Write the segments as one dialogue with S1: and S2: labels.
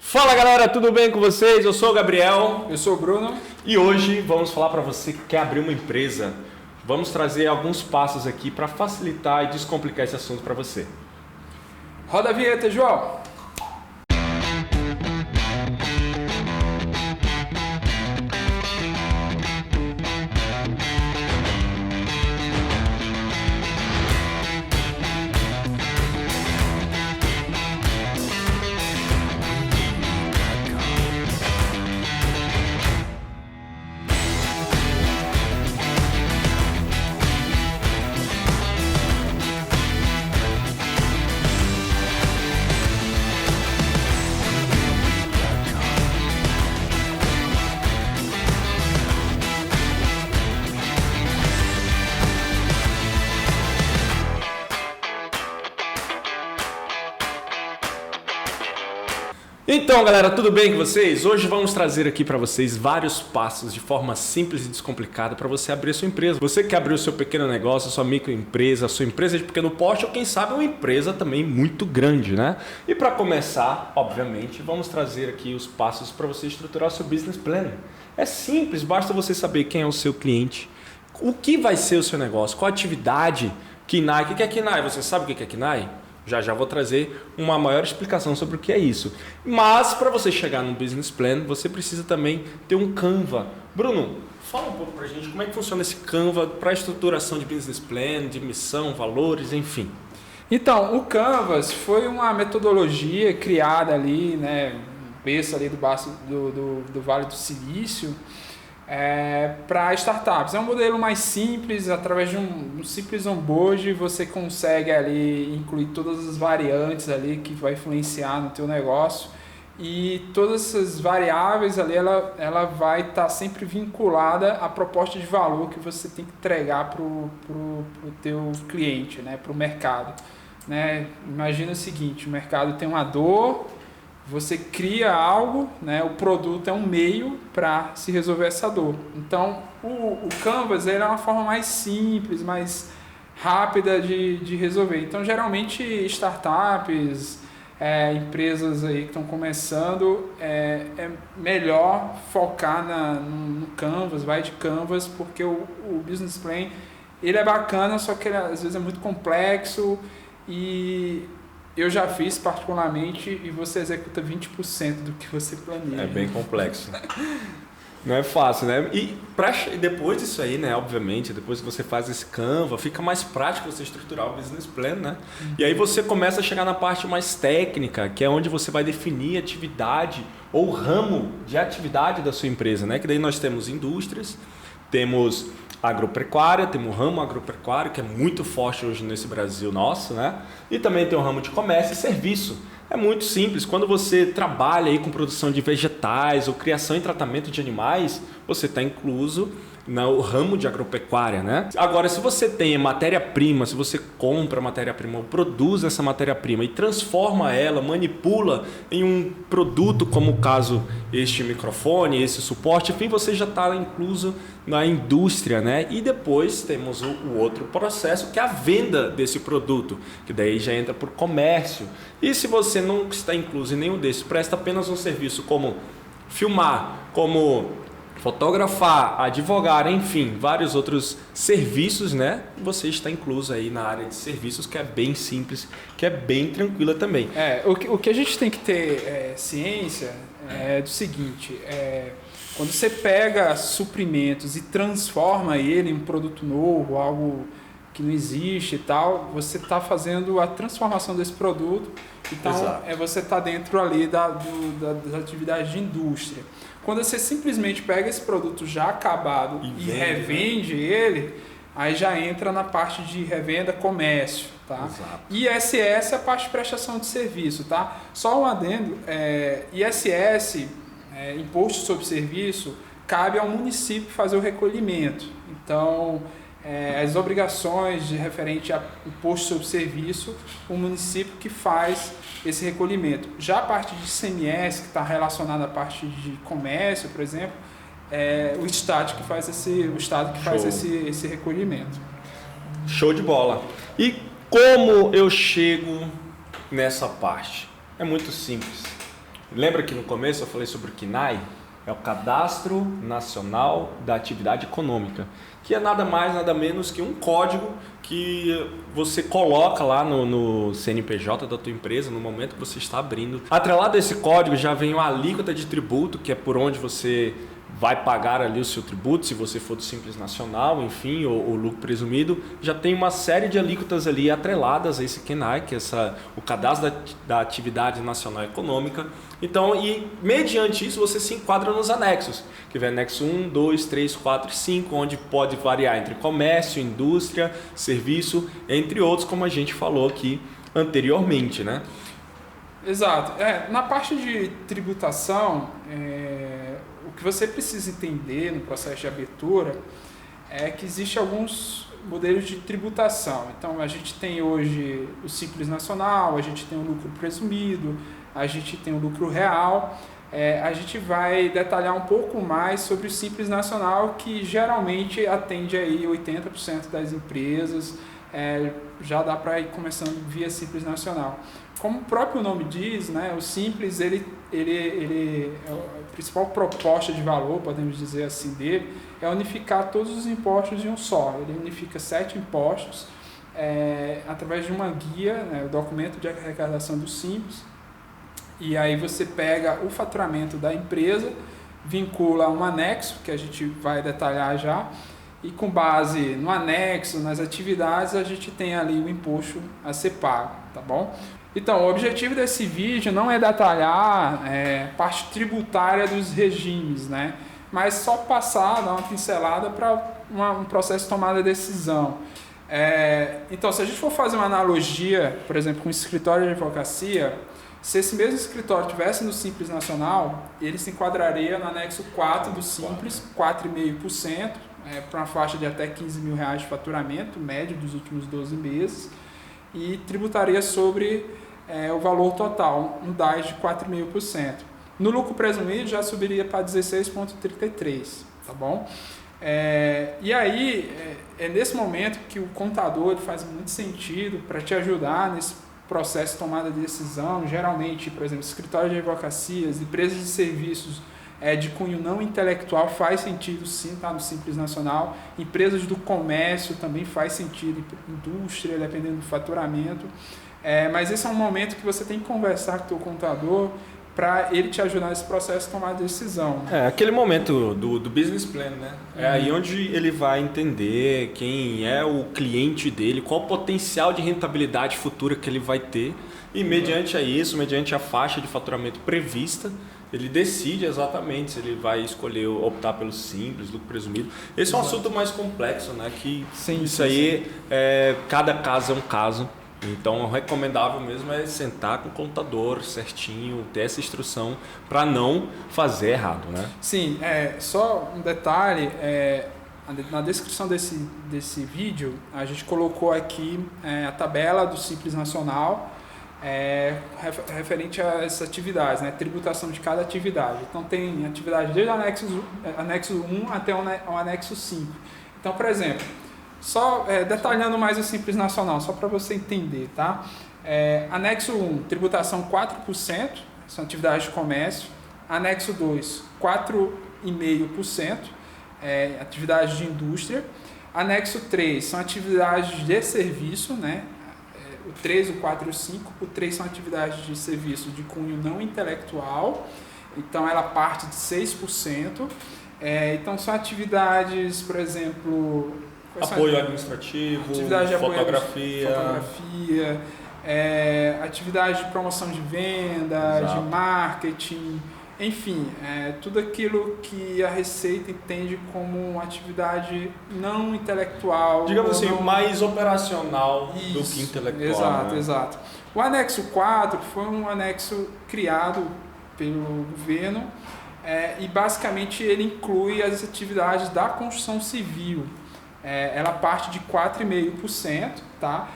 S1: Fala galera, tudo bem com vocês? Eu sou o Gabriel.
S2: Eu sou o Bruno.
S1: E hoje vamos falar para você que quer abrir uma empresa. Vamos trazer alguns passos aqui para facilitar e descomplicar esse assunto para você.
S2: Roda a vinheta, João.
S1: Então galera, tudo bem com vocês? Hoje vamos trazer aqui para vocês vários passos de forma simples e descomplicada para você abrir a sua empresa. Você quer abrir o seu pequeno negócio, a sua microempresa, a sua empresa de pequeno porte ou quem sabe uma empresa também muito grande, né? E para começar, obviamente, vamos trazer aqui os passos para você estruturar o seu business plan. É simples, basta você saber quem é o seu cliente, o que vai ser o seu negócio, qual atividade, KINAI. O que é KINAI? Você sabe o que é KINAI? Já vou trazer uma maior explicação sobre o que é isso. Mas para você chegar no business plan, você precisa também ter um Canva. Bruno, fala um pouco para a gente como é que funciona esse Canva para a estruturação de business plan, de missão, valores, enfim.
S2: Então, o Canvas foi uma metodologia criada ali, né, berço ali do Vale do Silício, para startups. É um modelo mais simples, através de um simples onboard você consegue ali incluir todas as variantes ali que vai influenciar no teu negócio, e todas essas variáveis ali ela vai estar sempre vinculada à proposta de valor que você tem que entregar para o teu cliente, né, para o mercado, né? Imagina o seguinte: o mercado tem uma dor, você cria algo, né? O produto é um meio para se resolver essa dor. Então, o Canvas é uma forma mais simples, mais rápida de resolver. Então, geralmente, startups, empresas aí que estão começando, é melhor focar no Canvas, vai de Canvas, porque o Business Plan ele é bacana, só que ele, às vezes é muito complexo e eu já fiz particularmente, e você executa 20% do que você planeja.
S1: É bem complexo. Não é fácil, né? E depois disso aí, né? Obviamente, depois que você faz esse Canva, fica mais prático você estruturar o business plan, né? E aí você começa a chegar na parte mais técnica, que é onde você vai definir atividade ou ramo de atividade da sua empresa, né? Que daí nós temos indústrias, temos agropecuária, temos o ramo agropecuário, que é muito forte hoje nesse Brasil nosso, né? E também tem o ramo de comércio e serviço. É muito simples, quando você trabalha aí com produção de vegetais ou criação e tratamento de animais, você está incluso no ramo de agropecuária, né? Agora, se você tem matéria-prima, se você compra matéria-prima ou produz essa matéria-prima e transforma ela, manipula em um produto, como o caso este microfone, esse suporte, enfim, você já está incluso na indústria, né? E depois temos o outro processo, que é a venda desse produto, que daí já entra por comércio. E se você não está incluso em nenhum desses, presta apenas um serviço como filmar, como fotografar, advogar, enfim, vários outros serviços, né? Você está incluso aí na área de serviços, que é bem simples, que é bem tranquila também.
S2: O que a gente tem que ter ciência é do seguinte: quando você pega suprimentos e transforma ele em um produto novo, algo que não existe e tal, você está fazendo a transformação desse produto. Então, você está dentro ali das atividades de indústria. Quando você simplesmente pega esse produto já acabado e revende ele, aí já entra na parte de revenda, comércio, tá?
S1: Exato.
S2: ISS é a parte de prestação de serviço, tá? Só um adendo, ISS, Imposto sobre Serviço, cabe ao município fazer o recolhimento. Então, as obrigações referente a imposto sobre serviço, o município que faz esse recolhimento. Já a parte de ICMS, que está relacionada à parte de comércio, por exemplo, o Estado que faz esse recolhimento.
S1: Show de bola. E como eu chego nessa parte? É muito simples. Lembra que no começo eu falei sobre o CNAE? É o Cadastro Nacional da Atividade Econômica, que é nada mais, nada menos que um código que você coloca lá no CNPJ da tua empresa no momento que você está abrindo. Atrelado a esse código já vem uma alíquota de tributo, que é por onde você vai pagar ali o seu tributo, se você for do Simples Nacional, enfim, ou lucro presumido. Já tem uma série de alíquotas ali atreladas a esse CNAE, que é o Cadastro da Atividade Nacional Econômica. Então, e mediante isso você se enquadra nos anexos, que vem anexo 1, 2, 3, 4 e 5, onde pode variar entre comércio, indústria, serviço, entre outros, como a gente falou aqui anteriormente, né?
S2: Exato. Na parte de tributação, o que você precisa entender no processo de abertura é que existem alguns modelos de tributação. Então, a gente tem hoje o Simples Nacional, a gente tem o lucro presumido, a gente tem o lucro real. A gente vai detalhar um pouco mais sobre o Simples Nacional, que geralmente atende aí 80% das empresas. Já dá para ir começando via Simples Nacional. Como o próprio nome diz, né, o Simples ele a principal proposta de valor, podemos dizer assim, dele é unificar todos os impostos em um só. Ele unifica 7 impostos através de uma guia, né, o documento de arrecadação do Simples. E aí você pega o faturamento da empresa, vincula um anexo, que a gente vai detalhar já, e com base no anexo, nas atividades, a gente tem ali o imposto a ser pago, tá bom? Então, o objetivo desse vídeo não é detalhar parte tributária dos regimes, né? Mas só passar, dar uma pincelada para um processo de tomada de decisão. Então, se a gente for fazer uma analogia, por exemplo, com o escritório de advocacia, se esse mesmo escritório tivesse no Simples Nacional, ele se enquadraria no anexo 4 do Simples, 4,5%, para uma faixa de até R$15 mil de faturamento médio dos últimos 12 meses, e tributaria sobre o valor total, um DAS de 4,5%. No lucro presumido já subiria para 16,33%, tá bom? E aí, é nesse momento que o contador faz muito sentido para te ajudar nesse processo de tomada de decisão. Geralmente, por exemplo, escritório de advocacias, empresas de serviços de cunho não intelectual faz sentido sim, tá no Simples Nacional. Empresas do comércio também faz sentido, indústria, dependendo do faturamento. Mas esse é um momento que você tem que conversar com o teu contador para ele te ajudar nesse processo de tomar decisão.
S1: Aquele momento do business plan, né? É aí onde ele vai entender quem é o cliente dele, qual o potencial de rentabilidade futura que ele vai ter, e mediante a isso, mediante a faixa de faturamento prevista, ele decide exatamente se ele vai escolher optar pelo simples, lucro presumido. Esse é um assunto mais complexo, né? Que aí, cada caso é um caso. Então, o recomendável mesmo é sentar com o contador certinho, ter essa instrução para não fazer errado, né?
S2: Sim, só um detalhe, na descrição desse vídeo, a gente colocou aqui a tabela do Simples Nacional, referente a essas atividades, né? Tributação de cada atividade. Então, tem atividade desde o anexo 1 até o anexo 5. Então, por exemplo, só detalhando mais o Simples Nacional, só para você entender, tá? Anexo 1, tributação 4%, são atividades de comércio. Anexo 2, 4,5%, atividades de indústria. Anexo 3, são atividades de serviço, né? O 3, o 4 e o 5. O 3 são atividades de serviço de cunho não intelectual, então ela parte de 6%. Então são atividades, por exemplo...
S1: Apoio administrativo, fotografia,
S2: atividade de promoção de venda, de marketing, enfim, tudo aquilo que a Receita entende como uma atividade não intelectual.
S1: Digamos assim, mais operacional do que intelectual.
S2: Exato,
S1: né?
S2: exato. O anexo 4 foi um anexo criado pelo governo e basicamente ele inclui as atividades da construção civil. Ela parte de 4,5%, tá?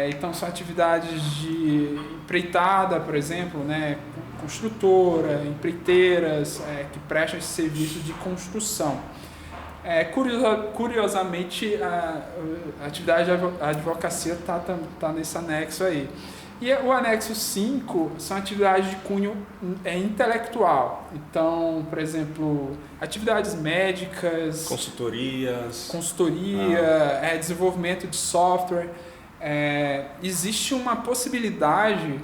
S2: Então são atividades de empreitada, por exemplo, né? Construtora, empreiteiras que prestam esse serviço de construção. Curiosamente, a atividade de advocacia tá nesse anexo aí. E o anexo 5 são atividades de cunho intelectual. Então, por exemplo, atividades médicas, consultoria, desenvolvimento de software. Existe uma possibilidade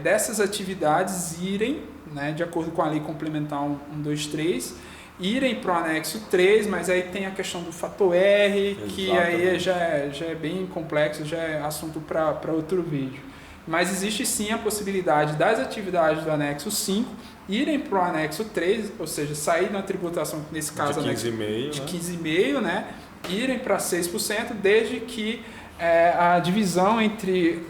S2: dessas atividades irem, né, de acordo com a lei complementar 123, irem para o anexo 3, mas aí tem a questão do fator R,
S1: Exatamente.
S2: que aí já é bem complexo, já é assunto para outro vídeo. Mas existe sim a possibilidade das atividades do anexo 5 irem para o anexo 3, ou seja, sair na tributação, nesse caso
S1: de 15,5%,
S2: de 15,5%, né, irem para 6%, desde que a divisão entre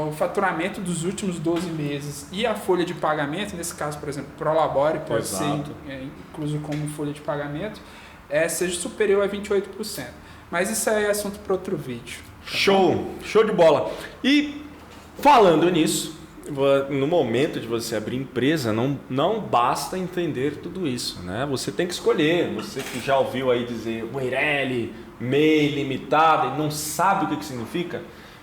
S2: o faturamento dos últimos 12 meses e a folha de pagamento, nesse caso, por exemplo, Prolabore pode ser incluso como folha de pagamento, seja superior a 28%. Mas isso aí é assunto para outro vídeo. Tá?
S1: Show de bola. E falando nisso, no momento de você abrir empresa, não basta entender tudo isso, né? Você tem que escolher. Você que já ouviu aí dizer Eireli, MEI, limitada, e não sabe o que significa,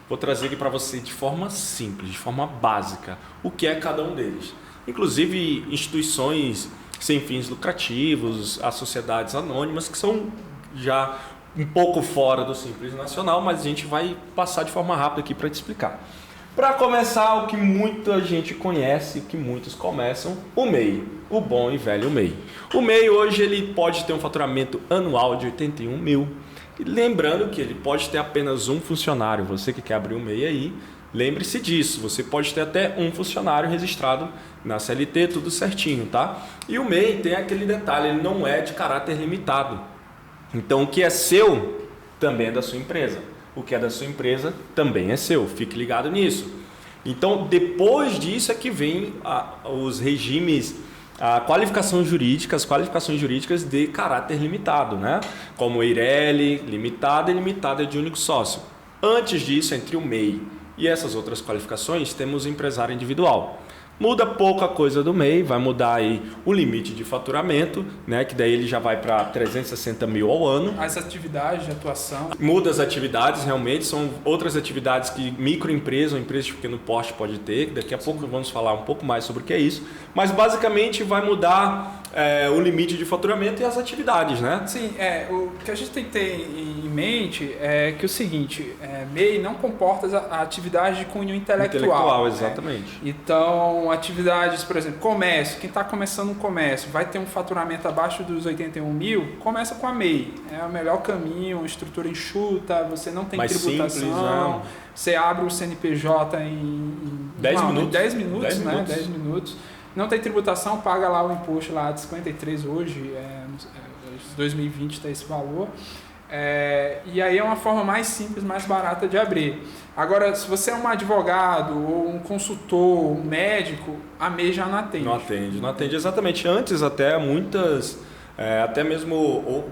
S1: vou trazer aqui para você de forma simples, de forma básica, o que é cada um deles. Inclusive instituições sem fins lucrativos, as sociedades anônimas, que são já um pouco fora do Simples Nacional, mas a gente vai passar de forma rápida aqui para te explicar. Para começar, o que muita gente conhece, o que muitos começam, o MEI, o bom e velho MEI. O MEI hoje ele pode ter um faturamento anual de 81 mil. E lembrando que ele pode ter apenas um funcionário. Você que quer abrir um MEI aí, lembre-se disso. Você pode ter até um funcionário registrado na CLT, tudo certinho, tá? E o MEI tem aquele detalhe, ele não é de caráter limitado. Então o que é seu também é da sua empresa. O que é da sua empresa também é seu. Fique ligado nisso. Então, depois disso é que vem os regimes, as qualificações jurídicas de caráter limitado, né? Como Eireli, limitada e limitada de único sócio. Antes disso, entre o MEI e essas outras qualificações, temos o empresário individual. Muda pouca coisa do MEI, vai mudar aí o limite de faturamento, né? Que daí ele já vai para 360 mil ao ano.
S2: As atividades de atuação.
S1: Muda as atividades, realmente, são outras atividades que microempresa ou empresa de pequeno porte pode ter. Daqui a pouco vamos falar um pouco mais sobre o que é isso. Mas basicamente vai mudar o limite de faturamento e as atividades, né?
S2: Sim, o que a gente tem que ter em mente é que o seguinte, MEI não comporta a atividade de cunho intelectual.
S1: Exatamente.
S2: Né? Então, atividades, por exemplo, comércio, quem está começando um comércio vai ter um faturamento abaixo dos 81 mil, começa com a MEI. É o melhor caminho, uma estrutura enxuta, você não tem mais tributação, simples, né? Você abre o CNPJ em 10 minutos, né? 10 minutos. Não tem tributação, paga lá o imposto lá de 53 hoje, 2020 está esse valor. E aí é uma forma mais simples, mais barata de abrir. Agora, se você é um advogado ou um consultor, um médico, a MEI já não atende.
S1: Não atende exatamente. Antes até muitas, até mesmo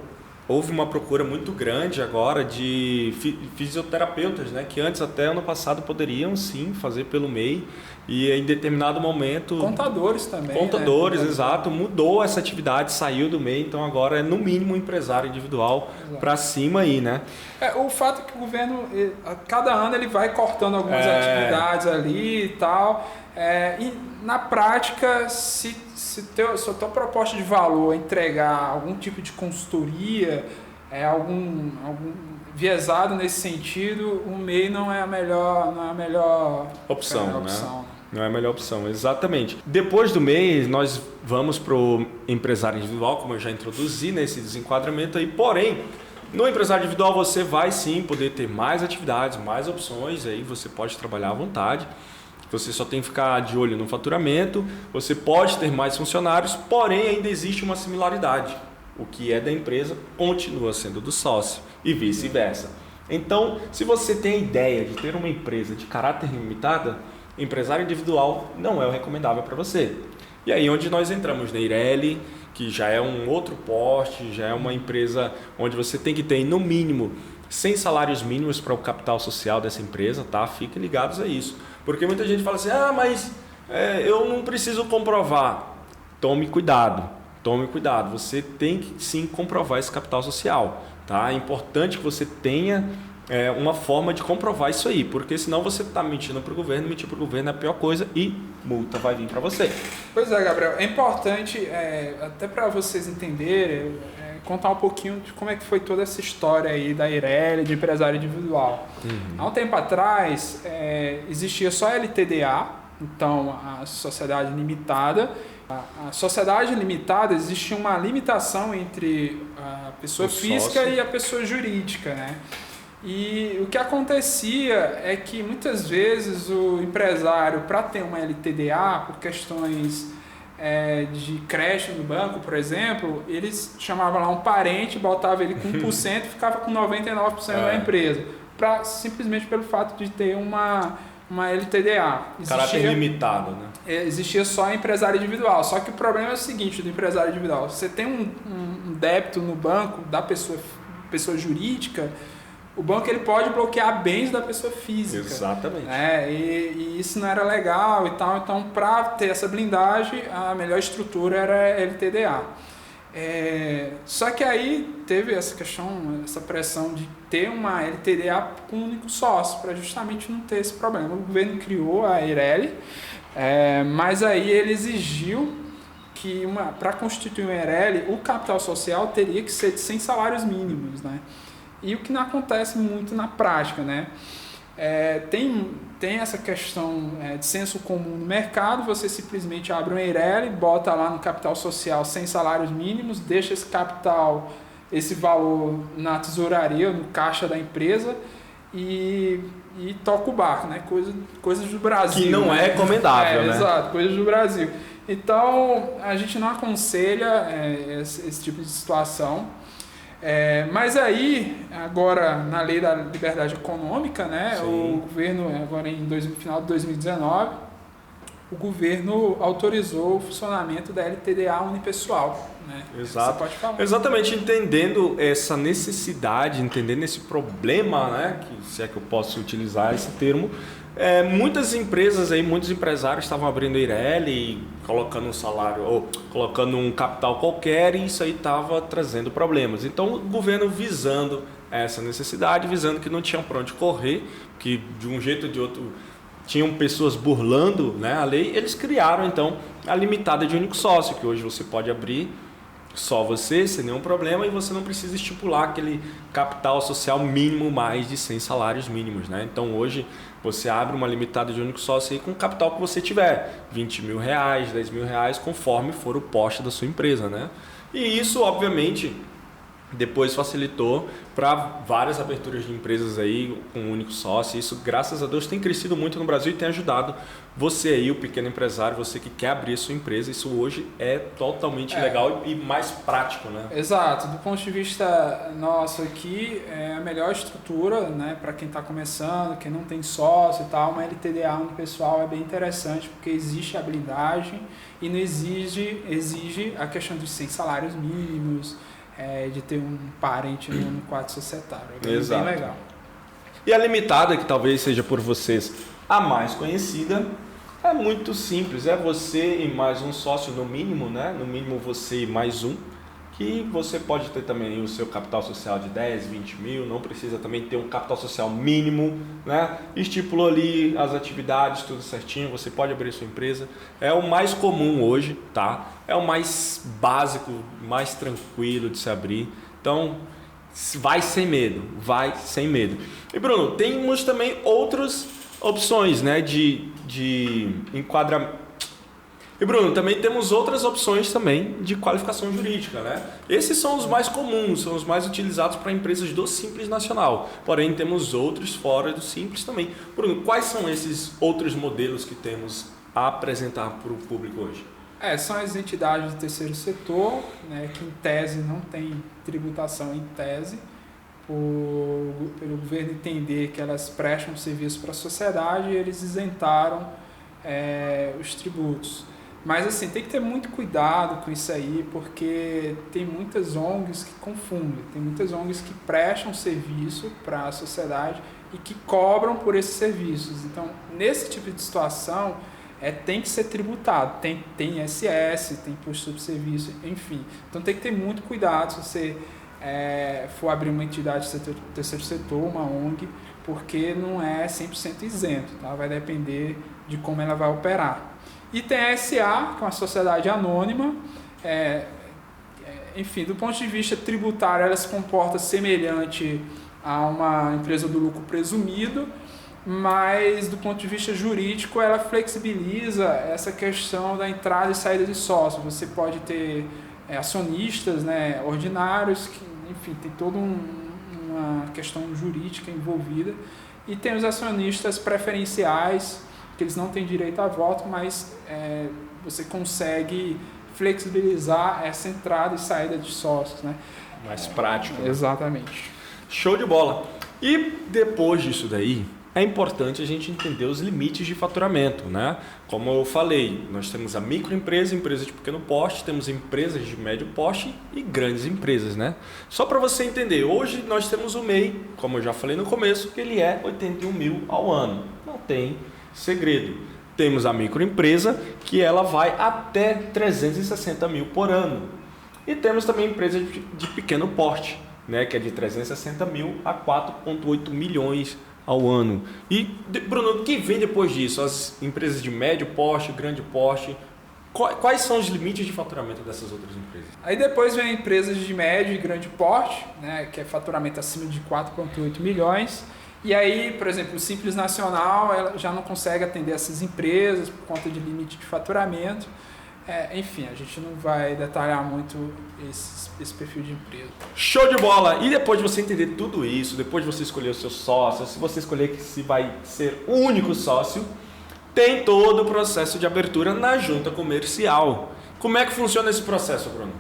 S1: houve uma procura muito grande agora de fisioterapeutas, né? Que antes até ano passado poderiam sim fazer pelo MEI. E em determinado momento...
S2: Contadores também.
S1: Contadores, né? Exato. Mudou essa atividade, saiu do MEI, então agora é no mínimo um empresário individual para cima aí, né?
S2: O fato é que o governo, a cada ano ele vai cortando algumas atividades ali e tal. E na prática, se a tua proposta de valor é entregar algum tipo de consultoria, algum viesado nesse sentido, o MEI não é a melhor
S1: opção, né? Não é a melhor opção, exatamente. Depois do MEI, nós vamos para o empresário individual, como eu já introduzi nesse desenquadramento aí. Porém, no empresário individual você vai sim poder ter mais atividades, mais opções, aí você pode trabalhar à vontade. Você só tem que ficar de olho no faturamento, você pode ter mais funcionários, porém ainda existe uma similaridade. O que é da empresa continua sendo do sócio e vice-versa. Então, se você tem a ideia de ter uma empresa de caráter limitado, empresário individual não é o recomendável para você. E aí onde nós entramos na Eireli, que já é um outro porte, já é uma empresa onde você tem que ter no mínimo 100 salários mínimos para o capital social dessa empresa, tá? Fiquem ligados a isso. Porque muita gente fala assim, mas eu não preciso comprovar. Tome cuidado. Você tem que sim comprovar esse capital social, tá? É importante que você tenha uma forma de comprovar isso aí, porque senão você está mentindo para o governo, mentir para o governo é a pior coisa e multa vai vir para você.
S2: Pois é, Gabriel, é importante, até para vocês entenderem, contar um pouquinho de como é que foi toda essa história aí da Eireli, de empresário individual. Há um tempo atrás, existia só a LTDA, então a sociedade limitada. A sociedade limitada, existia uma limitação entre a pessoa física e a pessoa jurídica, né? E o que acontecia é que muitas vezes o empresário, para ter uma LTDA, por questões de crédito no banco, por exemplo, eles chamavam lá um parente, botava ele com 1% e ficava com 99% da empresa, simplesmente pelo fato de ter uma LTDA.
S1: Caráter limitado, né?
S2: Existia só empresário individual. Só que o problema é o seguinte do empresário individual. Você tem um débito no banco da pessoa jurídica, o banco ele pode bloquear bens da pessoa física.
S1: Exatamente.
S2: E isso não era legal e tal. Então, para ter essa blindagem, a melhor estrutura era a LTDA. Só que aí teve essa questão, essa pressão de ter uma LTDA com um único sócio, para justamente não ter esse problema. O governo criou a Eireli, mas aí ele exigiu que para constituir uma Eireli, o capital social teria que ser de 100 salários mínimos, né? E o que não acontece muito na prática, né? Tem essa questão de senso comum no mercado, você simplesmente abre uma Eireli, bota lá no capital social 100 salários mínimos, deixa esse capital, esse valor na tesouraria, no caixa da empresa e toca o barco, né? Coisas do Brasil.
S1: Que não é recomendável, né?
S2: Exato, coisas do Brasil. Então, a gente não aconselha esse tipo de situação. Mas aí, agora na lei da liberdade econômica, né,
S1: Sim.
S2: o governo, agora final de 2019, o governo autorizou o funcionamento da LTDA unipessoal. Né?
S1: Exato.
S2: Você pode falar.
S1: Exatamente, entendendo essa necessidade, entendendo esse problema, né, se é que eu posso utilizar esse termo, muitas empresas aí, muitos empresários estavam abrindo Eireli, colocando um salário ou colocando um capital qualquer, e isso aí estava trazendo problemas. Então o governo, visando essa necessidade, visando que não tinham para onde correr, que de um jeito ou de outro tinham pessoas burlando, né, a lei, eles criaram então a limitada de único sócio, que hoje você pode abrir só você, sem nenhum problema, e você não precisa estipular aquele capital social mínimo mais de 100 salários mínimos, né? Então hoje você abre uma limitada de único sócio aí com o capital que você tiver, 20 mil reais, 10 mil reais, conforme for o poste da sua empresa, né? E isso, obviamente, depois facilitou para várias aberturas de empresas aí com um único sócio. Isso, graças a Deus, tem crescido muito no Brasil e tem ajudado você aí, o pequeno empresário, você que quer abrir a sua empresa. Isso hoje é totalmente legal e mais prático, né?
S2: Exato. Do ponto de vista nosso aqui, é a melhor estrutura, né, para quem está começando, quem não tem sócio e tal. Uma LTDA unipessoal é bem interessante porque existe a blindagem e não exige a questão dos 100 salários mínimos, de ter um parente no quadro societário. É bem legal.
S1: E a limitada, que talvez seja por vocês a mais conhecida, é muito simples. É você e mais um sócio no mínimo, né? No mínimo você e mais um, que você pode ter também o seu capital social de 10, 20 mil, não precisa também ter um capital social mínimo, né? Estipulou ali as atividades, tudo certinho, você pode abrir sua empresa. É o mais comum hoje, tá? É o mais básico, mais tranquilo de se abrir. Então, vai sem medo, vai sem medo. E Bruno, temos também outras opções, né, de enquadramento. E Bruno, também temos outras opções também de qualificação jurídica, né? Esses são os mais comuns, são os mais utilizados para empresas do Simples Nacional. Porém, temos outros fora do Simples também. Bruno, quais são esses outros modelos que temos a apresentar para o público hoje?
S2: São as entidades do terceiro setor, né, que em tese não tem tributação em tese, pelo governo entender que elas prestam serviço para a sociedade, eles isentaram os tributos. Mas assim, tem que ter muito cuidado com isso aí, porque tem muitas ONGs que confundem, tem muitas ONGs que prestam serviço para a sociedade e que cobram por esses serviços. Então, nesse tipo de situação, tem que ser tributado, tem ISS, tem imposto sobre serviço, enfim. Então tem que ter muito cuidado se você for abrir uma entidade do terceiro setor, uma ONG, porque não é 100% isento, tá? Vai depender de como ela vai operar. E tem a SA, que é uma sociedade anônima. Enfim, do ponto de vista tributário, ela se comporta semelhante a uma empresa do lucro presumido, mas do ponto de vista jurídico ela flexibiliza essa questão da entrada e saída de sócios. Você pode ter acionistas, né, ordinários, que, enfim, tem toda uma questão jurídica envolvida, e tem os acionistas preferenciais, que eles não têm direito a voto, mas você consegue flexibilizar essa entrada e saída de sócios, né?
S1: Mais prático.
S2: Exatamente.
S1: Show de bola. E depois disso daí, é importante a gente entender os limites de faturamento, né? Como eu falei, nós temos a microempresa, empresa de pequeno porte, temos empresas de médio porte e grandes empresas, né? Só para você entender, hoje nós temos o MEI, como eu já falei no começo, que ele é 81 mil ao ano. Não tem segredo. Temos a microempresa, que ela vai até 360 mil por ano. E temos também a empresa de pequeno porte, né, que é de 360 mil a 4,8 milhões ao ano. E, Bruno, o que vem depois disso? As empresas de médio porte, grande porte, quais são os limites de faturamento dessas outras empresas?
S2: Aí depois vem empresas de médio e grande porte, né, que é faturamento acima de 4,8 milhões. E aí, por exemplo, o Simples Nacional ela já não consegue atender essas empresas por conta de limite de faturamento. Enfim, a gente não vai detalhar muito esse perfil de empresa.
S1: Show de bola! E depois de você entender tudo isso, depois de você escolher o seu sócio, se você escolher que se vai ser o único sócio, tem todo o processo de abertura na junta comercial. Como é que funciona esse processo, Bruno?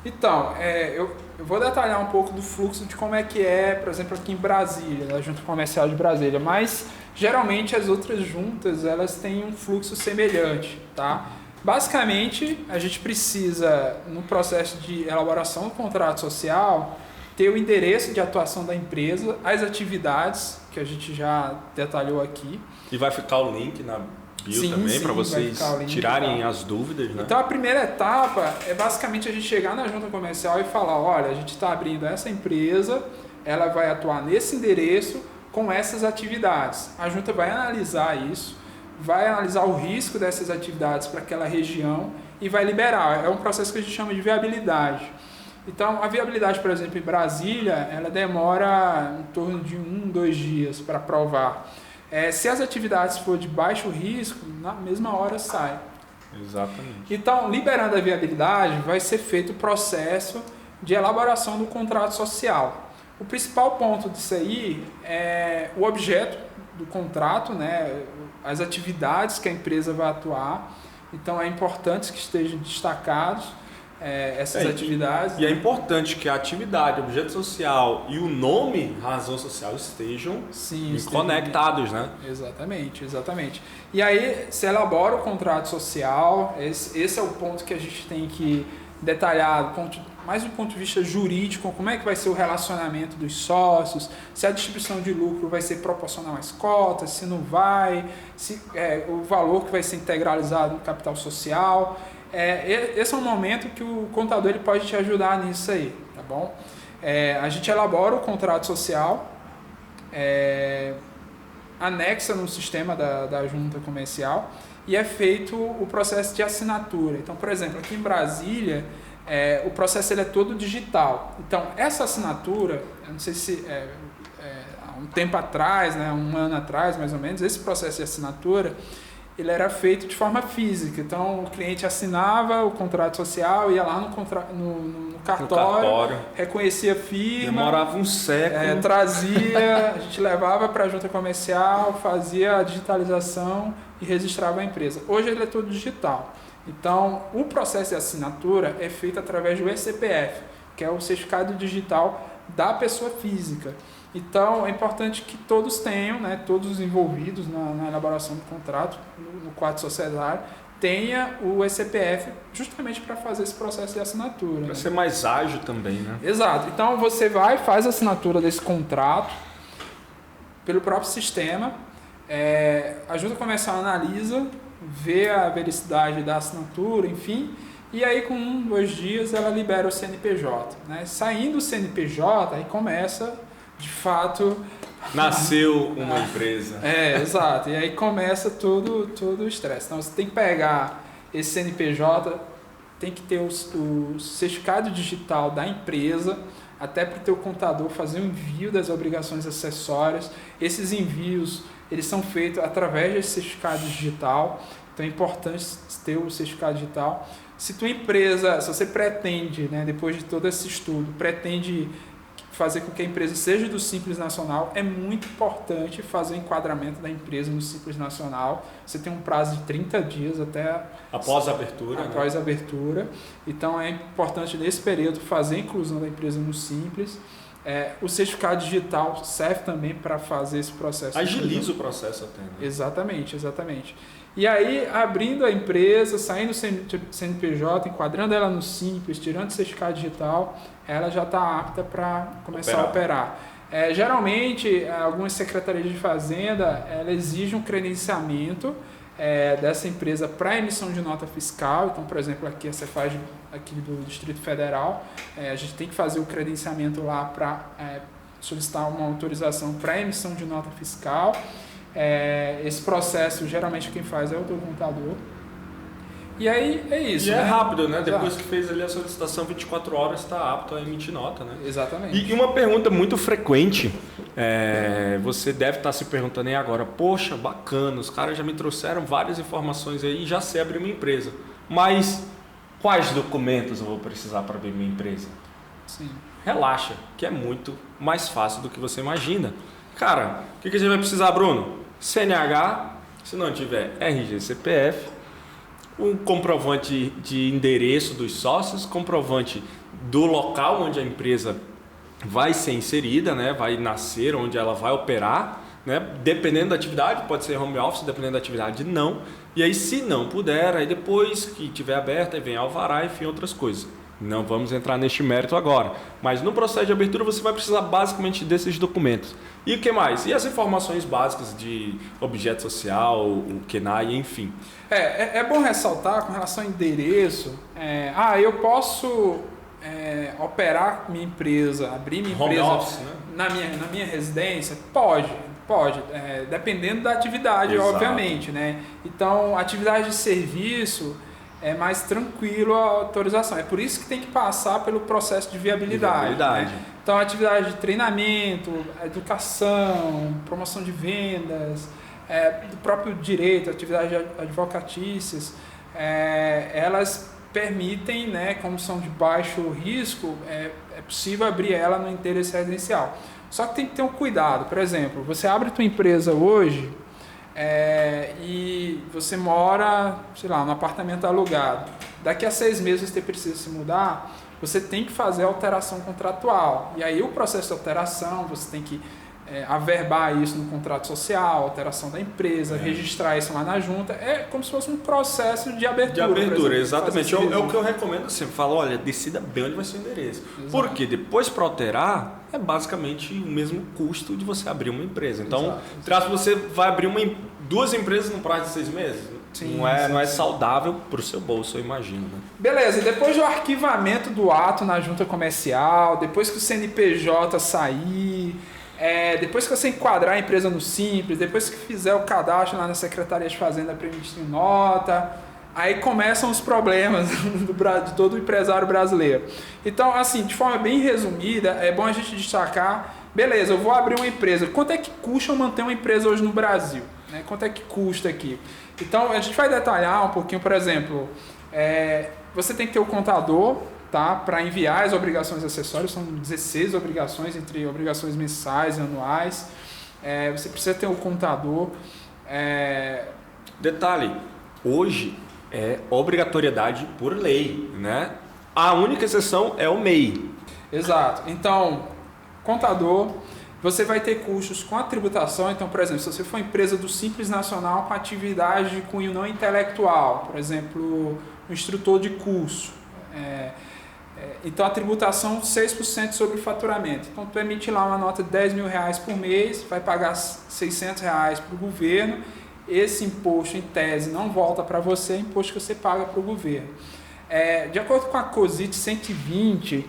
S2: Então, eu vou detalhar um pouco do fluxo de como é que por exemplo, aqui em Brasília, na junta comercial de Brasília, mas geralmente as outras juntas elas têm um fluxo semelhante, tá? Basicamente, a gente precisa, no processo de elaboração do contrato social, ter o endereço de atuação da empresa, as atividades, que a gente já detalhou aqui.
S1: E vai ficar o link na bio também, para vocês tirarem as dúvidas, né?
S2: Então, a primeira etapa é basicamente a gente chegar na junta comercial e falar, olha, a gente está abrindo essa empresa, ela vai atuar nesse endereço com essas atividades. A junta vai analisar isso, vai analisar o risco dessas atividades para aquela região e vai liberar. É um processo que a gente chama de viabilidade. Então, a viabilidade, por exemplo, em Brasília, ela demora em torno de 1-2 dias para aprovar. Se as atividades for de baixo risco, na mesma hora sai.
S1: Exatamente.
S2: Então, liberando a viabilidade, vai ser feito o processo de elaboração do contrato social. O principal ponto disso aí é o objeto do contrato, né? As atividades que a empresa vai atuar. Então, é importante que estejam destacados essas atividades.
S1: E é importante que a atividade, objeto social e o nome razão social estejam conectados, né?
S2: Exatamente, exatamente. E aí, se elabora o contrato social, esse é o ponto que a gente tem que detalhar, mais do ponto de vista jurídico, como é que vai ser o relacionamento dos sócios, se a distribuição de lucro vai ser proporcional às cotas, se não vai, se o valor que vai ser integralizado no capital social. Esse é um momento que o contador ele pode te ajudar nisso aí, tá bom? A gente elabora o contrato social, anexa no sistema da junta comercial e é feito o processo de assinatura. Então, por exemplo, aqui em Brasília, o processo ele é todo digital. Então, essa assinatura, eu não sei se há um tempo atrás, né, 1 ano atrás mais ou menos, esse processo de assinatura ele era feito de forma física. Então, o cliente assinava o contrato social, ia lá no cartório, reconhecia a firma.
S1: Demorava um século.
S2: Trazia, a gente levava para a junta comercial, fazia a digitalização e registrava a empresa. Hoje ele é todo digital. Então, o processo de assinatura é feito através do ECPF, que é o certificado digital da pessoa física. Então, é importante que todos tenham, né, todos os envolvidos na elaboração do contrato, no quadro societário, tenha o ECPF justamente para fazer esse processo de assinatura.
S1: Para ser mais ágil também, né?
S2: Exato. Então, você vai e faz a assinatura desse contrato pelo próprio sistema, a junta comercial analisa, vê a vericidade da assinatura, enfim, E aí, com 1, 2 dias, ela libera o CNPJ. Né? Saindo o CNPJ, aí começa, de fato...
S1: Nasceu uma empresa.
S2: Exato. E aí começa todo o estresse. Então, você tem que pegar esse CNPJ, tem que ter o certificado digital da empresa, até para o teu contador fazer o envio das obrigações acessórias. Esses envios, eles são feitos através desse certificado digital. Então, é importante ter o certificado digital. Se tua empresa, se você pretende, né, depois de todo esse estudo, pretende fazer com que a empresa seja do Simples Nacional, é muito importante fazer o enquadramento da empresa no Simples Nacional. Você tem um prazo de 30 dias até...
S1: Após a abertura.
S2: Após a abertura. Então, é importante, nesse período, fazer a inclusão da empresa no Simples. O certificado digital serve também para fazer esse processo.
S1: Agiliza o processo até. Né?
S2: Exatamente. E aí, abrindo a empresa, saindo do CNPJ, enquadrando ela no Simples, tirando o certificado digital, ela já está apta para começar a operar. Geralmente, algumas secretarias de fazenda, ela exige um credenciamento dessa empresa para emissão de nota fiscal. Então, por exemplo, aqui a Cefaz aqui do Distrito Federal, a gente tem que fazer o credenciamento lá para solicitar uma autorização para emissão de nota fiscal. Esse processo, geralmente quem faz é o teu contador. E aí é isso.
S1: E
S2: né?
S1: é rápido, né?
S2: Exato.
S1: Depois que fez ali a solicitação, 24 horas está apto a emitir nota, né?
S2: Exatamente.
S1: E uma pergunta muito frequente, você deve estar se perguntando aí agora, poxa, bacana, os caras já me trouxeram várias informações aí e já sei abrir minha empresa. Mas quais documentos eu vou precisar para abrir minha empresa?
S2: Sim.
S1: Relaxa, que é muito mais fácil do que você imagina. Cara, o que a gente vai precisar, Bruno? CNH, se não tiver RG, CPF, um comprovante de endereço dos sócios, comprovante do local onde a empresa vai ser inserida, né? Vai nascer, onde ela vai operar, né? Dependendo da atividade, pode ser home office, dependendo da atividade, não. E aí, se não puder, aí depois que tiver aberta, aí vem alvará, enfim, outras coisas. Não vamos entrar neste mérito agora, mas no processo de abertura você vai precisar basicamente desses documentos. E o que mais? E as informações básicas de objeto social, o KENAI, enfim.
S2: É bom ressaltar com relação ao endereço. Eu posso operar minha empresa, abrir minha
S1: Home
S2: empresa
S1: office, né?
S2: na minha residência? Pode. Dependendo da atividade,
S1: Exato.
S2: Obviamente. Né? Então, atividade de serviço é mais tranquilo a autorização. É por isso que tem que passar pelo processo de viabilidade. Né? Então, atividade de treinamento, educação, promoção de vendas, do próprio direito, atividades advocatícias, elas permitem, né, como são de baixo risco, é possível abrir ela no interesse residencial. Só que tem que ter um cuidado. Por exemplo, você abre a tua empresa hoje e você mora, sei lá, num apartamento alugado. Daqui a 6 meses você precisa se mudar, você tem que fazer a alteração contratual. E aí o processo de alteração, você tem que averbar isso no contrato social, alteração da empresa, registrar isso lá na junta. É como se fosse um processo de abertura. De
S1: abertura,
S2: exemplo,
S1: exatamente. É o que eu recomendo sempre. Falo, olha, decida bem onde vai ser o endereço. Exato. Porque depois para alterar, é basicamente o mesmo custo de você abrir uma empresa. Então, você vai abrir 2 empresas no prazo de 6 meses. Sim, não é saudável para o seu bolso, eu imagino. Né?
S2: Beleza, depois do arquivamento do ato na junta comercial, depois que o CNPJ sair, depois que você enquadrar a empresa no Simples, depois que fizer o cadastro lá na Secretaria de Fazenda para emitir nota, aí começam os problemas de todo o empresário brasileiro. Então, assim, de forma bem resumida, é bom a gente destacar, beleza, eu vou abrir uma empresa, quanto é que custa manter uma empresa hoje no Brasil? Né? Quanto é que custa aqui? Então, a gente vai detalhar um pouquinho, por exemplo, você tem que ter o contador, tá? Para enviar as obrigações acessórias, são 16 obrigações, entre obrigações mensais e anuais. Você precisa ter o contador.
S1: Detalhe, hoje é obrigatoriedade por lei, né? A única exceção é o MEI.
S2: Exato. Então, contador, você vai ter custos com a tributação. Então, por exemplo, se você for empresa do Simples Nacional com atividade de cunho não intelectual, por exemplo, um instrutor de curso, então a tributação 6% sobre o faturamento. Então, tu emite lá uma nota de R$10.000 por mês, vai pagar R$600 para o governo. Esse imposto, em tese, não volta para você, é imposto que você paga para o governo. De acordo com a COSIT 120,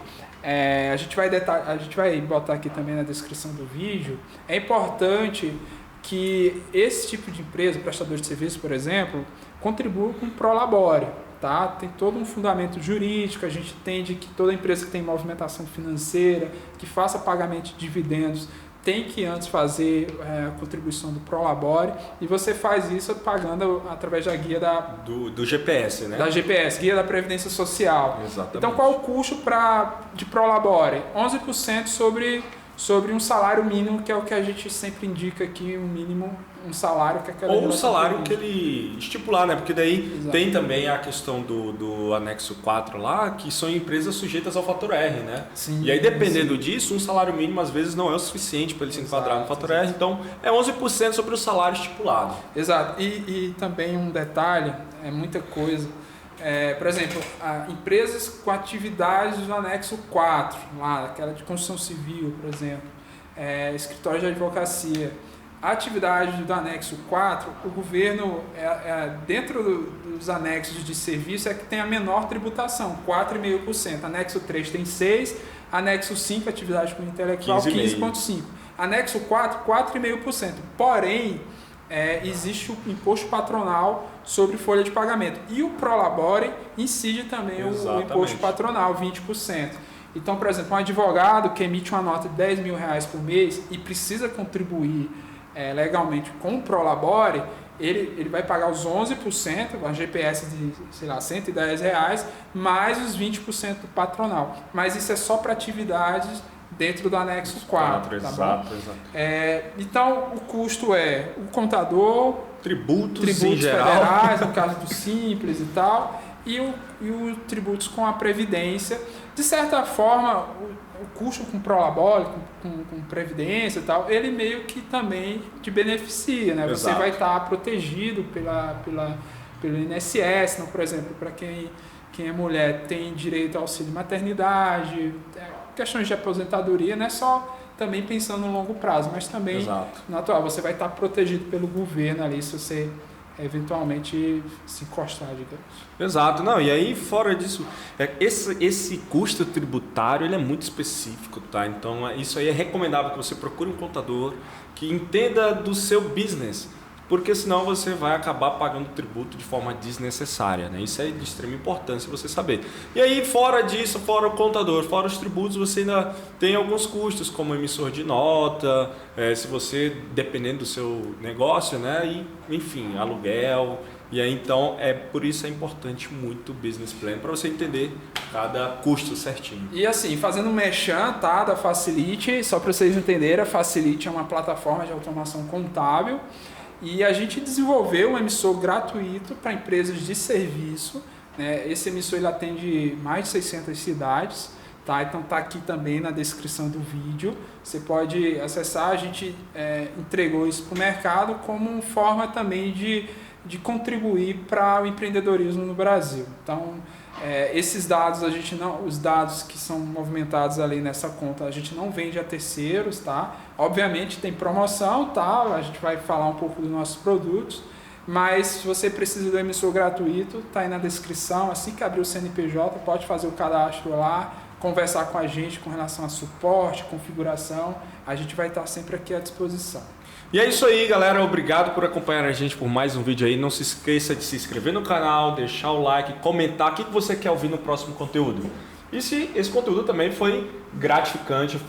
S2: a gente vai botar aqui também na descrição do vídeo, é importante que esse tipo de empresa, prestador de serviço, por exemplo, contribua com o Prolabore. Tá? Tem todo um fundamento jurídico, a gente entende que toda empresa que tem movimentação financeira, que faça pagamento de dividendos, tem que antes fazer a contribuição do Prolabore, e você faz isso pagando através da guia
S1: do GPS, né?
S2: Da GPS, Guia da Previdência Social.
S1: Exatamente.
S2: Então, qual o custo de Prolabore? 11% sobre um salário mínimo, que é o que a gente sempre indica aqui, um salário que aquela...
S1: Ou um salário que ele estipular, né? Porque daí
S2: Exato.
S1: tem também a questão do anexo 4 lá, que são empresas sujeitas ao fator R, né?
S2: Sim,
S1: e aí, dependendo disso, um salário mínimo às vezes não é o suficiente para ele se enquadrar no fator R, então é 11% sobre o salário estipulado.
S2: Exato. E também um detalhe, é muita coisa. Por exemplo, empresas com atividades do anexo 4, lá, aquela de construção civil, por exemplo, escritório de advocacia. A atividade do anexo 4, o governo, dentro dos anexos de serviço, é que tem a menor tributação, 4,5%. Anexo 3 tem 6%, anexo 5, atividade com intelectual, 15,5%. Anexo 4, 4,5%. Porém, existe o imposto patronal sobre folha de pagamento. E o Prolabore incide também o imposto patronal, 20%. Então, por exemplo, um advogado que emite uma nota de R$10 mil por mês e precisa contribuir legalmente com o Prolabore, ele vai pagar os 11%, a GPS de, sei lá, R$110, mais os 20% do patronal. Mas isso é só para atividades dentro do anexo 4, tá
S1: exato,
S2: bom?
S1: Exato.
S2: Então, o custo é o contador,
S1: tributos geral,
S2: federais, no caso do Simples e tal, e o tributos com a Previdência. De certa forma, o custo com Prolabore, com Previdência e tal, ele meio que também te beneficia, né? Você vai estar protegido pelo INSS, então, por exemplo, para quem é mulher tem direito ao auxílio maternidade, questões de aposentadoria, não é só também pensando no longo prazo, mas também no atual. Você vai estar protegido pelo governo ali, se você eventualmente se encostar, digamos.
S1: Exato. Não, e aí, fora disso, esse custo tributário ele é muito específico, tá? Então, isso aí é recomendável que você procure um contador que entenda do seu business, porque senão você vai acabar pagando tributo de forma desnecessária, né? Isso é de extrema importância você saber. E aí, fora disso, fora o contador, fora os tributos, você ainda tem alguns custos, como emissor de nota, se você, dependendo do seu negócio, né? E, enfim, aluguel. E aí, então, por isso é importante muito o business plan, para você entender cada custo certinho.
S2: E assim, fazendo um merchan, tá, da Facility, só para vocês entenderem, a Facility é uma plataforma de automação contábil, e a gente desenvolveu um emissor gratuito para empresas de serviço, né? Esse emissor ele atende mais de 600 cidades, tá? Então está aqui também na descrição do vídeo. Você pode acessar, a gente entregou isso para o mercado como forma também de contribuir para o empreendedorismo no Brasil. Então, esses dados, os dados que são movimentados ali nessa conta, a gente não vende a terceiros, tá? Obviamente tem promoção, tá? A gente vai falar um pouco dos nossos produtos, mas se você precisa do emissor gratuito, tá aí na descrição. Assim que abrir o CNPJ, pode fazer o cadastro lá, conversar com a gente com relação a suporte, configuração. A gente vai estar sempre aqui à disposição.
S1: E é isso aí, galera. Obrigado por acompanhar a gente por mais um vídeo aí. Não se esqueça de se inscrever no canal, deixar o like, comentar o que você quer ouvir no próximo conteúdo. E se esse conteúdo também foi gratificante,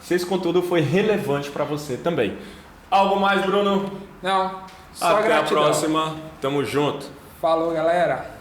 S1: se esse conteúdo foi relevante para você também. Algo mais, Bruno?
S2: Não, só
S1: Até
S2: gratidão.
S1: a próxima. Tamo junto.
S2: Falou, galera.